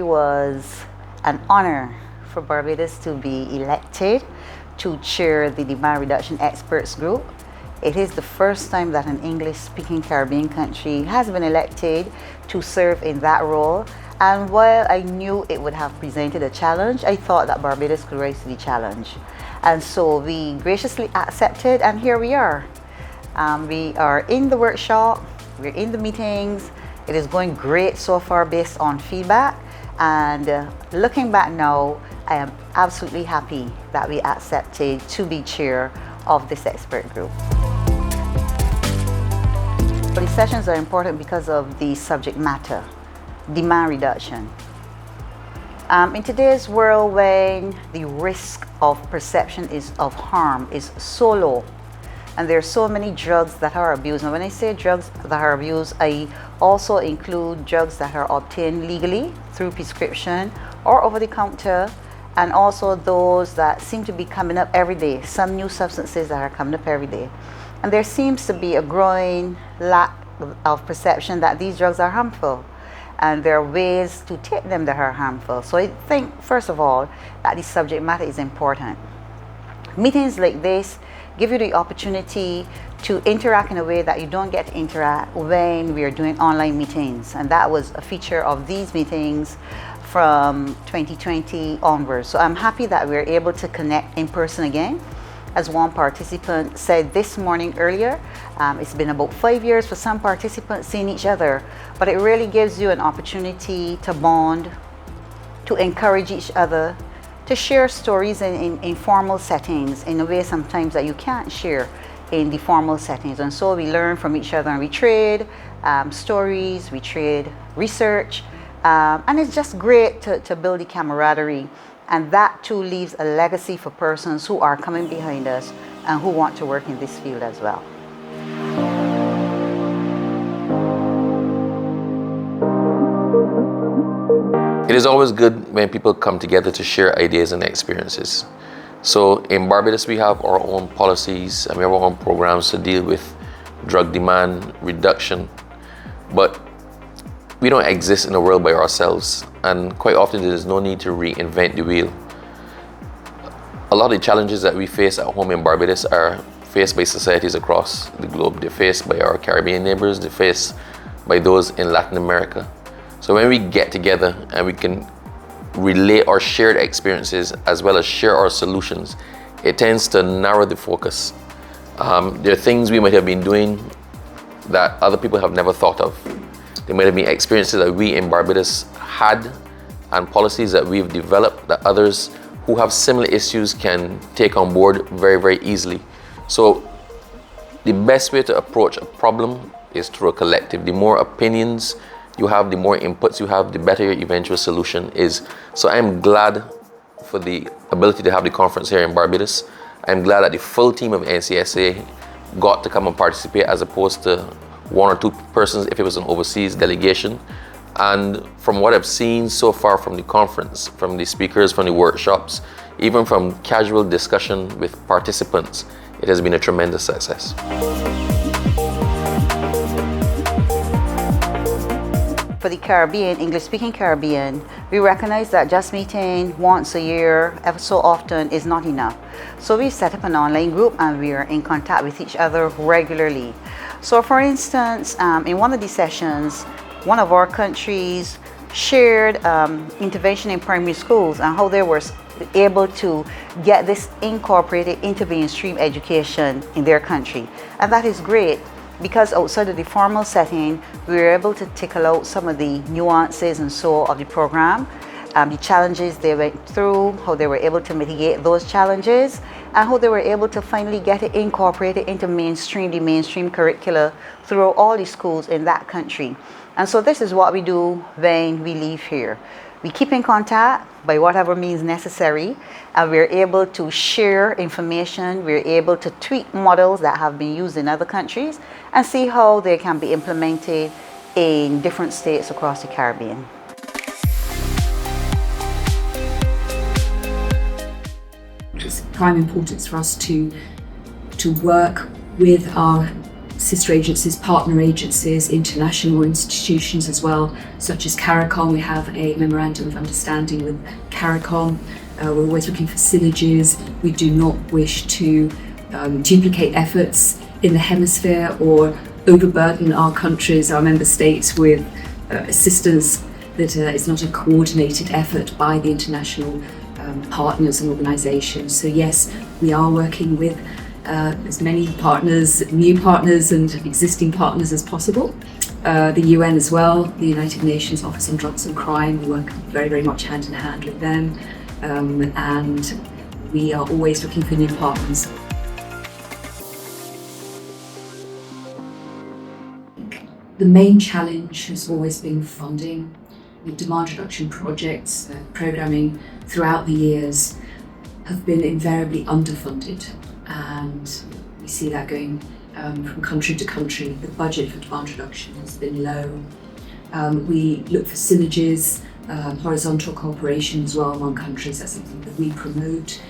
was an honor for Barbados to be elected to chair the Demand Reduction Experts Group. It is the first time that an English-speaking Caribbean country has been elected to serve in that role. And while I knew it would have presented a challenge, I thought that Barbados could rise to the challenge. And so we graciously accepted, and here we are. We are in the workshop, we're in the meetings. It is going great so far based on feedback. And looking back now, I am absolutely happy that we accepted to be chair of this expert group. These sessions are important because of the subject matter, demand reduction. In today's world, when the risk of perception of harm is so low, and there are so many drugs that are abused. And when I say drugs that are abused, I also include drugs that are obtained legally through prescription or over the counter, and also those that seem to be coming up every day, some new substances that are coming up every day. And there seems to be a growing lack of perception that these drugs are harmful, and there are ways to take them that are harmful. So I think, first of all, that the subject matter is important. Meetings like this give you the opportunity to interact in a way that you don't get to interact when we are doing online meetings. And that was a feature of these meetings from 2020 onwards. So I'm happy that we're able to connect in person again. As one participant said this morning earlier, it's been about 5 years for some participants seeing each other, but it really gives you an opportunity to bond, to encourage each other, to share stories in informal settings in a way sometimes that you can't share in the formal settings. And so we learn from each other, and we trade stories, we trade research, and it's just great to build the camaraderie. And that too leaves a legacy for persons who are coming behind us and who want to work in this field as well. It is always good when people come together to share ideas and experiences. So in Barbados, we have our own policies and we have our own programs to deal with drug demand reduction, but we don't exist in the world by ourselves, and quite often there is no need to reinvent the wheel. A lot of the challenges that we face at home in Barbados are faced by societies across the globe. They're faced by our Caribbean neighbors, they're faced by those in Latin America. So when we get together and we can relate our shared experiences as well as share our solutions, it tends to narrow the focus. There are things we might have been doing that other people have never thought of. There might have been experiences that we in Barbados had and policies that we've developed that others who have similar issues can take on board very, very easily. So the best way to approach a problem is through a collective. The more opinions you have, the more inputs you have, the better your eventual solution is. So I'm glad for the ability to have the conference here in Barbados. I'm glad that the full team of NCSA got to come and participate as opposed to one or two persons if it was an overseas delegation. And from what I've seen so far from the conference, from the speakers, from the workshops, even from casual discussion with participants, it has been a tremendous success. For the Caribbean, English-speaking Caribbean, we recognize that just meeting once a year, ever so often, is not enough. So we set up an online group and we are in contact with each other regularly. So for instance, in one of these sessions, one of our countries shared intervention in primary schools and how they were able to get this incorporated into mainstream education in their country. And that is great, because outside of the formal setting, we were able to tickle out some of the nuances and so of the program, the challenges they went through, how they were able to mitigate those challenges, and how they were able to finally get it incorporated into the mainstream curricula throughout all the schools in that country. And so this is what we do when we leave here. We keep in contact by whatever means necessary, and we're able to share information, we're able to tweak models that have been used in other countries and see how they can be implemented in different states across the Caribbean. It's prime importance for us to work with our sister agencies, partner agencies, international institutions as well, such as CARICOM. We have a memorandum of understanding with CARICOM. We're always looking for synergies. We do not wish to duplicate efforts in the hemisphere or overburden our countries, our member states, with assistance that is not a coordinated effort by the international partners and organisations. So yes, we are working with as many partners, new partners and existing partners as possible. The UN as well, the United Nations Office on Drugs and Crime, we work very, very much hand in hand with them, and we are always looking for new partners. The main challenge has always been funding. The demand reduction projects, programming throughout the years have been invariably underfunded, and we see that going from country to country. The budget for demand reduction has been low. We look for synergies, horizontal cooperation as well among countries. That's something that we promote.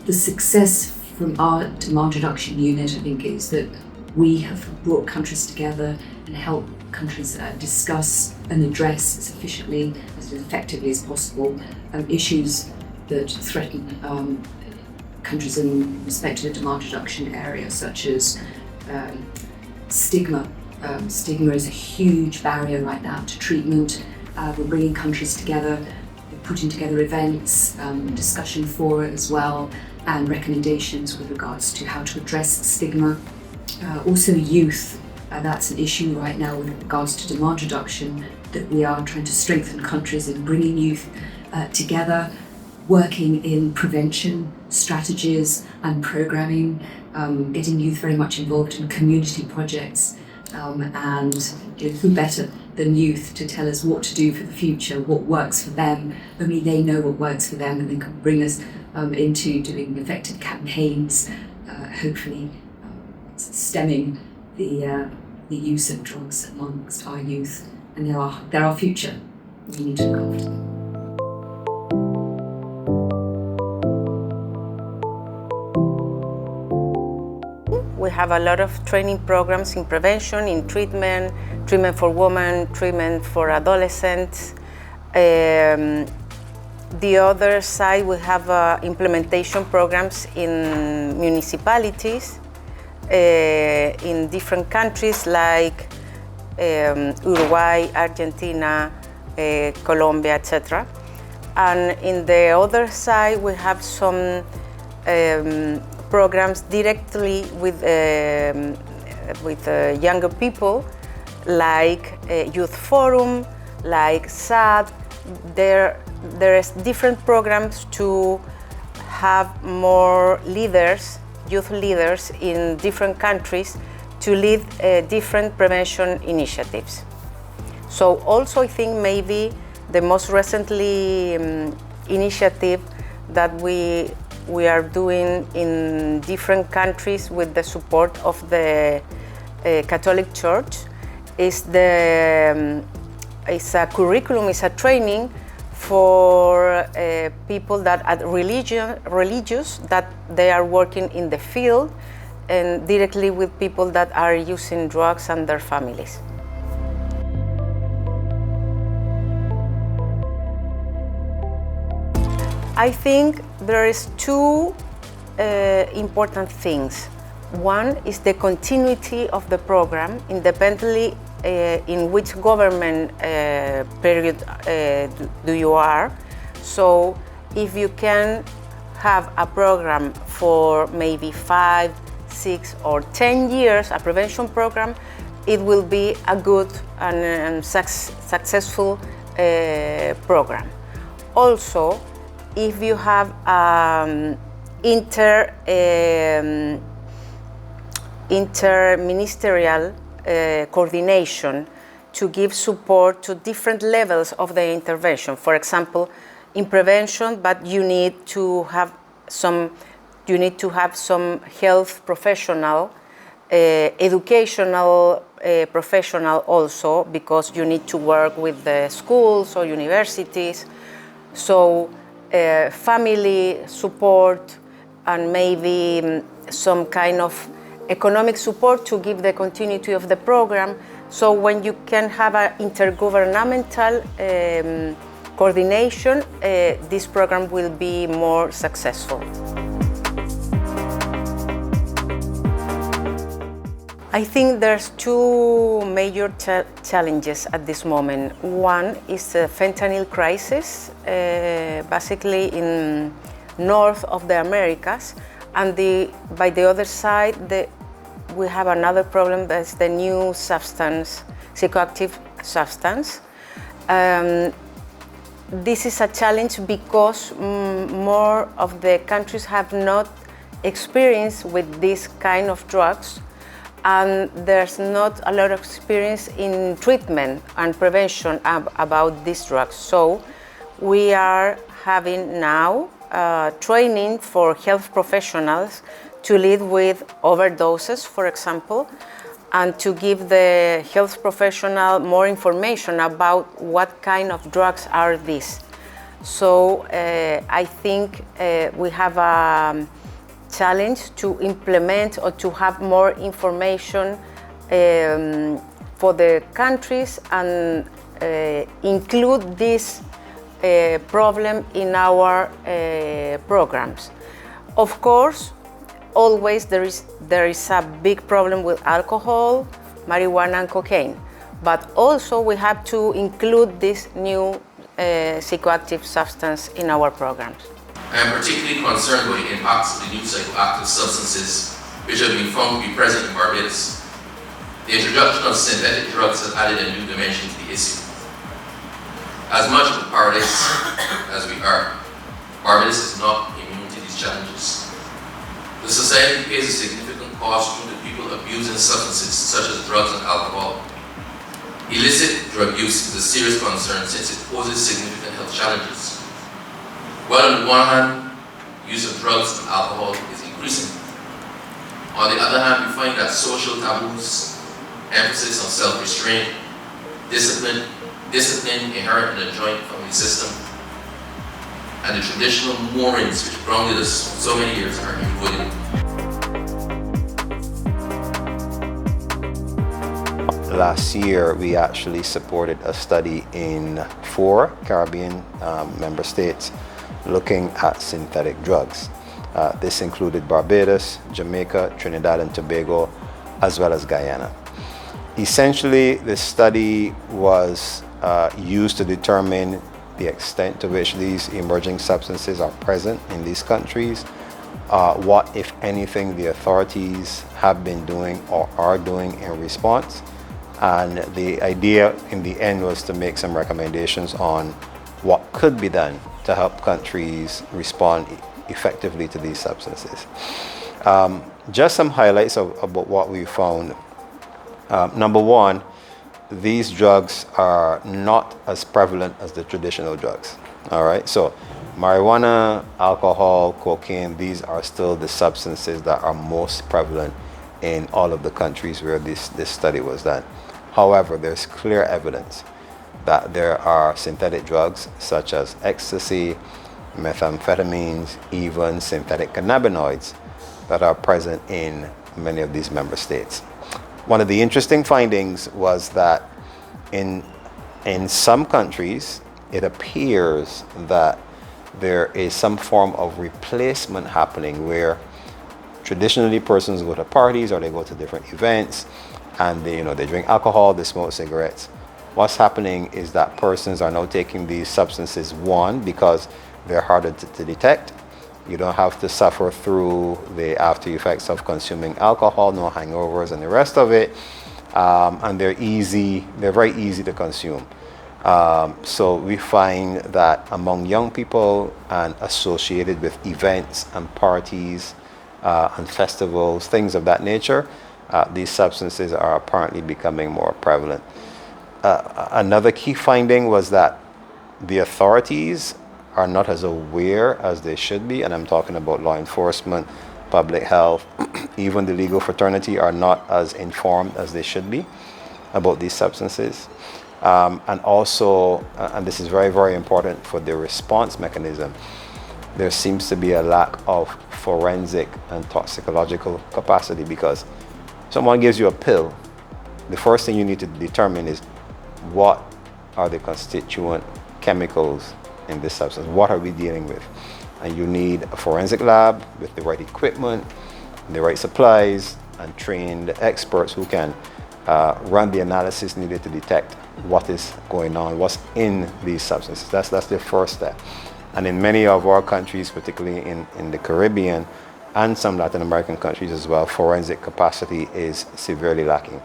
The success from our demand reduction unit, I think, is that we have brought countries together and helped countries discuss and address as efficiently, as effectively as possible, issues that threaten countries in respect to the demand reduction area, such as stigma. Stigma is a huge barrier right now to treatment. We're bringing countries together, we're putting together events, discussion fora as well, and recommendations with regards to how to address stigma. Also youth, that's an issue right now with regards to demand reduction, that we are trying to strengthen countries in bringing youth together, working in prevention strategies and programming, getting youth very much involved in community projects, and who better than youth to tell us what to do for the future, what works for them. Only they know what works for them, and they can bring us into doing effective campaigns, hopefully stemming the use of drugs amongst our youth. And they're our future. We need to look after them. We have a lot of training programs in prevention, in treatment for women, treatment for adolescents. The other side, we have implementation programs in municipalities, in different countries like Uruguay, Argentina, Colombia, etc. And in the other side, we have some programs directly with younger people, like Youth Forum, like CICAD. There's different programs to have more leaders, youth leaders in different countries to lead different prevention initiatives. So also I think maybe the most recently initiative that we are doing in different countries with the support of the Catholic Church is a curriculum, is a training for people that are religious, that they are working in the field and directly with people that are using drugs and their families. I think there is two important things. One is the continuity of the program, independently in which government period do you are. So if you can have a program for maybe 5, 6 or 10 years, a prevention program, it will be a good and successful program. Also, if you have interministerial coordination to give support to different levels of the intervention. For example, in prevention, but you need to have some health professional, educational professional also, because you need to work with the schools or universities. So family support and maybe some kind of economic support to give the continuity of the program. So when you can have an intergovernmental coordination, this program will be more successful. I think there's two major challenges at this moment. One is the fentanyl crisis, basically in north of the Americas, and by the other side, we have another problem, that's the new substance, psychoactive substance. This is a challenge because more of the countries have not experience with this kind of drugs, and there's not a lot of experience in treatment and prevention about these drugs. So we are having now training for health professionals to lead with overdoses, for example, and to give the health professional more information about what kind of drugs are these. So I think we have a challenge to implement or to have more information for the countries and include this problem in our programs. Of course, always there is a big problem with alcohol, marijuana and cocaine, but also we have to include this new psychoactive substance in our programs. I am particularly concerned with the impacts of the new psychoactive substances which have been found to be present in Barbados. The introduction of synthetic drugs has added a new dimension to the issue. As much of a paradise as we are, Barbados is not immune to these challenges. The society pays a significant cost due to people abusing substances such as drugs and alcohol. Illicit drug use is a serious concern since it poses significant health challenges. While on the one hand, use of drugs and alcohol is increasing. On the other hand, we find that social taboos, emphasis on self-restraint, discipline inherent in the joint family system, and the traditional moorings which grounded us for so many years are eroding. Last year, we actually supported a study in 4 Caribbean member states looking at synthetic drugs. This included Barbados, Jamaica, Trinidad and Tobago, as well as Guyana. Essentially, this study was used to determine the extent to which these emerging substances are present in these countries, what, if anything, the authorities have been doing or are doing in response. And the idea in the end was to make some recommendations on what could be done to help countries respond effectively to these substances. Just some highlights about what we found. Number one, these drugs are not as prevalent as the traditional drugs. All right, so marijuana, alcohol, cocaine, these are still the substances that are most prevalent in all of the countries where this study was done. However, there's clear evidence that there are synthetic drugs such as ecstasy, methamphetamines, even synthetic cannabinoids that are present in many of these member states. One of the interesting findings was that in some countries, it appears that there is some form of replacement happening where traditionally persons go to parties or they go to different events and they drink alcohol, they smoke cigarettes. What's happening is that persons are now taking these substances, one, because they're harder to detect. You don't have to suffer through the after effects of consuming alcohol, no hangovers and the rest of it. And they're very easy to consume. So we find that among young people and associated with events and parties and festivals, things of that nature, these substances are apparently becoming more prevalent. Another key finding was that the authorities are not as aware as they should be, and I'm talking about law enforcement, public health, even the legal fraternity are not as informed as they should be about these substances. And also, and this is very, very important for the response mechanism, there seems to be a lack of forensic and toxicological capacity, because someone gives you a pill, the first thing you need to determine is what are the constituent chemicals in this substance, what are we dealing with? And you need a forensic lab with the right equipment, the right supplies, and trained experts who can run the analysis needed to detect what is going on, what's in these substances. That's the first step. And in many of our countries, particularly in the Caribbean and some Latin American countries as well, forensic capacity is severely lacking.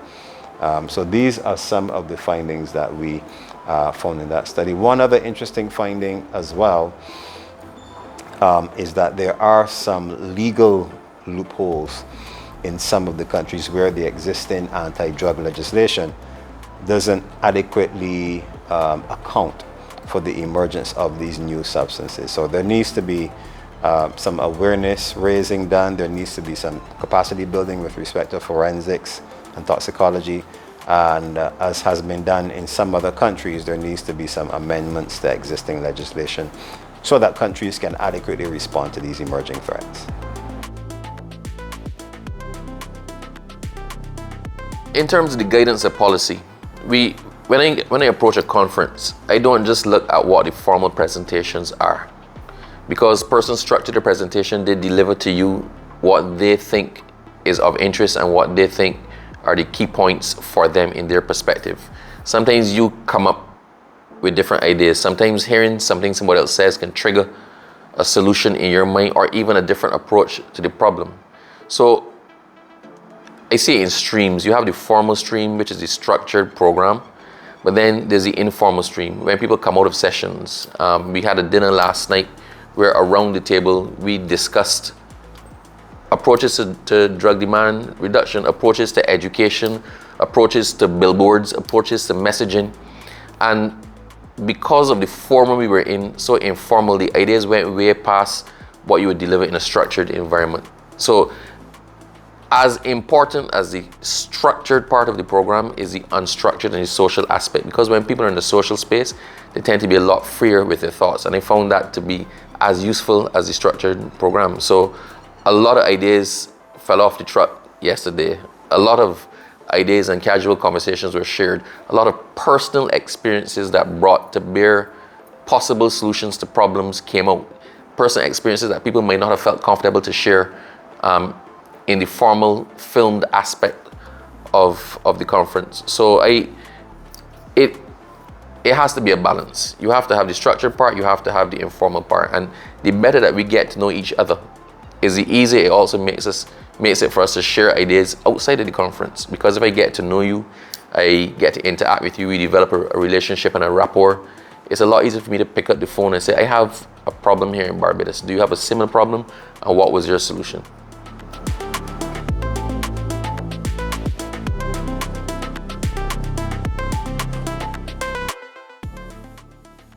So these are some of the findings that we found in that study. One other interesting finding as well is that there are some legal loopholes in some of the countries where the existing anti-drug legislation doesn't adequately account for the emergence of these new substances. So there needs to be some awareness raising done. There needs to be some capacity building with respect to forensics and toxicology. And as has been done in some other countries, there needs to be some amendments to existing legislation so that countries can adequately respond to these emerging threats. In terms of the guidance of policy, when I approach a conference, I don't just look at what the formal presentations are, because persons structure the presentation, they deliver to you what they think is of interest and what they think are the key points for them in their perspective. Sometimes you come up with different ideas. Sometimes hearing something somebody else says can trigger a solution in your mind or even a different approach to the problem. So I see it in streams. You have the formal stream, which is the structured program, but then there's the informal stream when people come out of sessions. We had a dinner last night where around the table we discussed approaches to drug demand reduction, approaches to education, approaches to billboards, approaches to messaging. And because of the forum we were in, so informal, the ideas went way past what you would deliver in a structured environment. So as important as the structured part of the program is the unstructured and the social aspect, because when people are in the social space, they tend to be a lot freer with their thoughts, and I found that to be as useful as the structured program. So a lot of ideas fell off the truck yesterday. A lot of ideas and casual conversations were shared. A lot of personal experiences that brought to bear possible solutions to problems came out. Personal experiences that people might not have felt comfortable to share in the formal filmed aspect of the conference. So it has to be a balance. You have to have the structured part, you have to have the informal part. And the better that we get to know each other is the easier it also makes it for us to share ideas outside of the conference. Because if I get to know you, I get to interact with you, we develop a relationship and a rapport, it's a lot easier for me to pick up the phone and say, I have a problem here in Barbados. Do you have a similar problem? And what was your solution?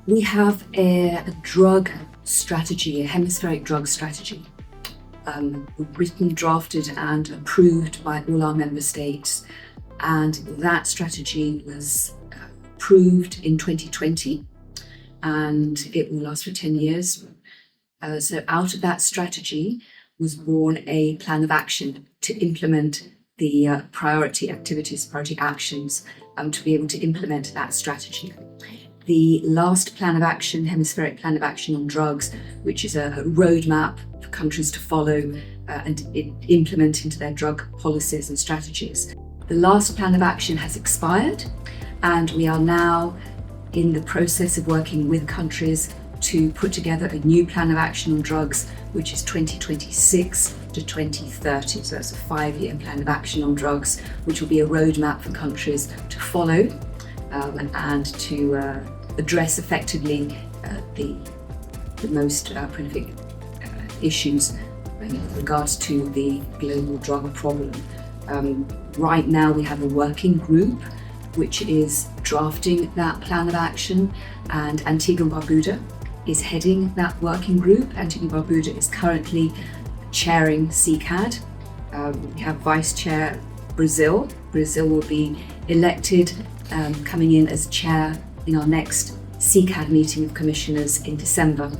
We have a drug strategy, a hemispheric drug strategy, written, drafted and approved by all our member states. And that strategy was approved in 2020 and it will last for 10 years. So out of that strategy was born a plan of action to implement the priority activities, priority actions, to be able to implement that strategy. The last plan of action, hemispheric plan of action on drugs, which is a roadmap for countries to follow and implement into their drug policies and strategies. The last plan of action has expired, and we are now in the process of working with countries to put together a new plan of action on drugs, which is 2026 to 2030. So that's a 5-year plan of action on drugs, which will be a roadmap for countries to follow and to address effectively the most prolific issues in regards to the global drug problem. Right now we have a working group which is drafting that plan of action, and Antigua and Barbuda is heading that working group. Antigua and Barbuda is currently chairing CICAD. We have Vice Chair Brazil. Brazil will be elected coming in as chair in our next CICAD meeting of commissioners in December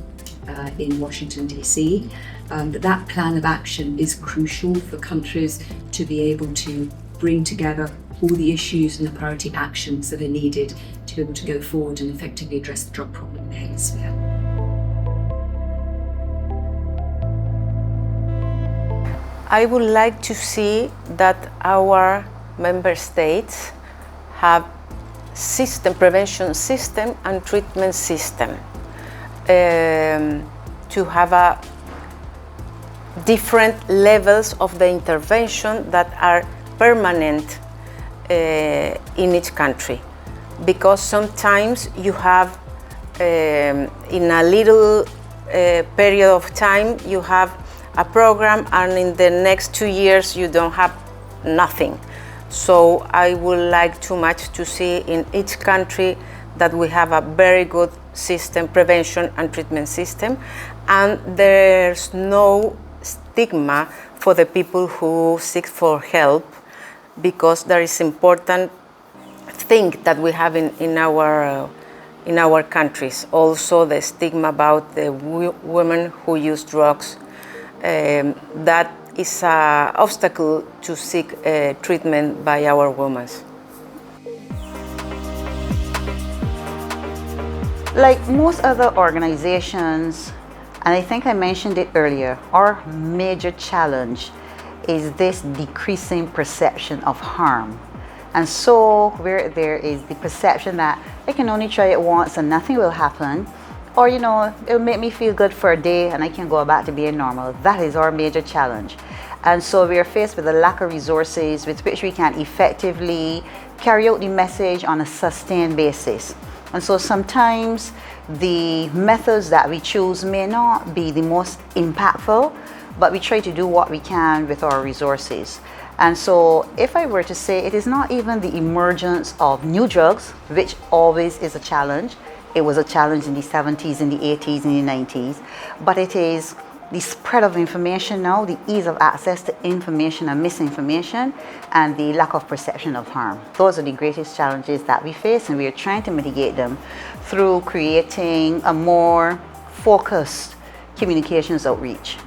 in Washington, DC. That plan of action is crucial for countries to be able to bring together all the issues and the priority actions that are needed to be able to go forward and effectively address the drug problem in the hemisphere. I would like to see that our member states have prevention system and treatment system, to have a different levels of the intervention that are permanent in each country, because sometimes you have in a little period of time you have a program, and in the next 2 years you don't have nothing. So I would like too much to see in each country that we have a very good system, prevention and treatment system, and there's no stigma for the people who seek for help, because there is important thing that we have in our countries. Also the stigma about the women who use drugs, that is an obstacle to seek treatment by our women. Like most other organizations, and I think I mentioned it earlier, our major challenge is this decreasing perception of harm. And so where there is the perception that I can only try it once and nothing will happen, or it'll make me feel good for a day and I can go back to being normal. That is our major challenge. And so we are faced with a lack of resources with which we can effectively carry out the message on a sustained basis. And so sometimes the methods that we choose may not be the most impactful, but we try to do what we can with our resources. And so if I were to say, it is not even the emergence of new drugs, which always is a challenge. It was a challenge in the 70s, in the 80s, in the 90s, but it is the spread of information now, the ease of access to information and misinformation, and the lack of perception of harm. Those are the greatest challenges that we face, and we are trying to mitigate them through creating a more focused communications outreach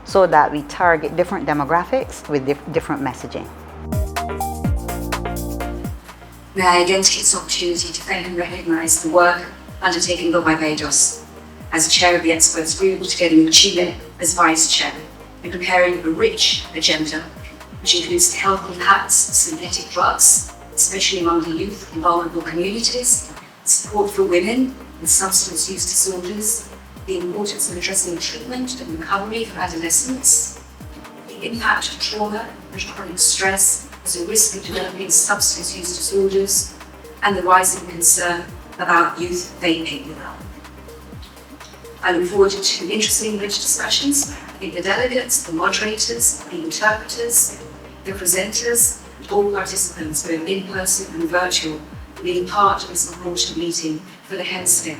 so that we target different demographics with different messaging. May I again take this opportunity to thank and recognise the work undertaken by Barbados as chair of the experts group, together with Chile as vice chair, in preparing a rich agenda which includes health impacts of synthetic drugs, especially among the youth in vulnerable communities, support for women with substance use disorders, the importance of addressing treatment and recovery for adolescents, the impact of trauma and chronic stress as a risk of developing substance use disorders, and the rising concern about youth vaping. I look forward to interesting rich discussions with the delegates, the moderators, the interpreters, the presenters, and all participants, both in person and virtual, being part of this important meeting for the hemisphere.